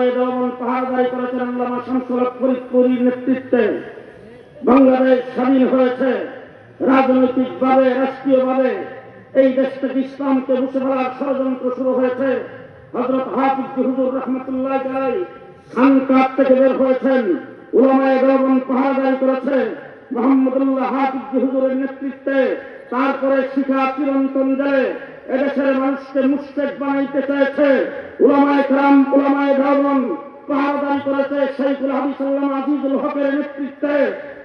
উলামায়ে দেওবন্দ পাহাড়দারি করেছেন আল্লামা শামসুল হক ফরিদপুরীর নেতৃত্বে। বাংলাদেশ স্বাধীন হয়েছে। রাজনৈতিকভাবে রাষ্ট্রীয়ভাবে এই দেশ থেকে ইসলামকে মুছে ফেলার ষড়যন্ত্র শুরু হয়েছে। হযরত হাফিজ হুজুর রহমাতুল্লাহ আলাইহি খানকাহ থেকে বের হয়েছেন, উলামায়ে দেওবন্দ পাহাড়দারি করেছে মুহাম্মদুল্লাহ হাফিজ হুজুরের নেতৃত্বে। তারপরে শিখা চিরন্তন দেয় এদেশের মানুষকে মুশরিক বানাইতে চাইছে। উলামায়ে কেরাম উলামায়ে দেওবন্দ পাহাড়দারি করেছে শাইখুল হাদিস আল্লামা আজিজুল হকের নেতৃত্বে।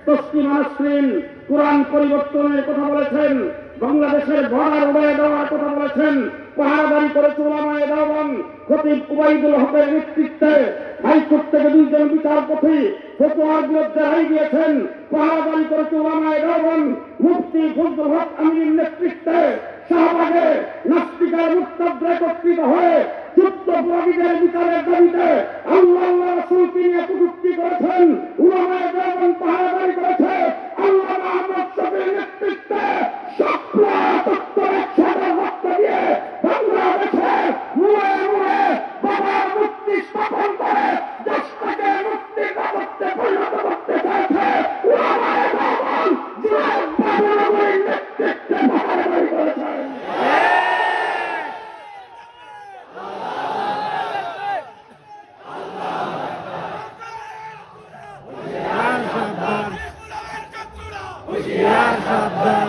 তসলিমা নাসরিন কোরআন পরিবর্তনের কথা বলেছেন, বাংলাদেশের বর্ডার উড়িয়ে দেওয়ার কথা বলেছেন, পাহাড়দারি করেছে উলামায়ে দেওবন্দ খতিব উবাইদুল হকের নেতৃত্বে। হাইকোর্ট থেকে দুইজন বিচারপতি ফতোয়ার বিরুদ্ধে রায় দিয়েছেন, পাহাড়দারি করেছে উলামায়ে দেওবন্দ মুফতি ফজলুল হক আমিনের নেতৃত্বে। শাহবাগে নাস্তিকের মুর্তাদরা একত্রিত হয়ে যুদ্ধপরাধীদের বিচারের দাবিতে আল্লাহ রাসূলকে নিয়ে কটূক্তি করেছেন, উলামায়ে দেওবন্দ পাহাড়দারি করেছে। আল্লামা আহমদ শফীর নেতৃত্বে সক্রিয় তত্ত্ব একসাথে রক্ত দিয়ে বাংলাদেশে মুড়ে মুড়ে বাবার মুক্তি স্থাপন করে দেশটাকে মুক্তির রাজত্বে পরিণত করতে চাইছে উলামায়ে দেওবন্দ জুনায়েদ বাবুর নেতৃত্বে পাহাড়দারি করেছে। হুঁশিয়ার সাবধান।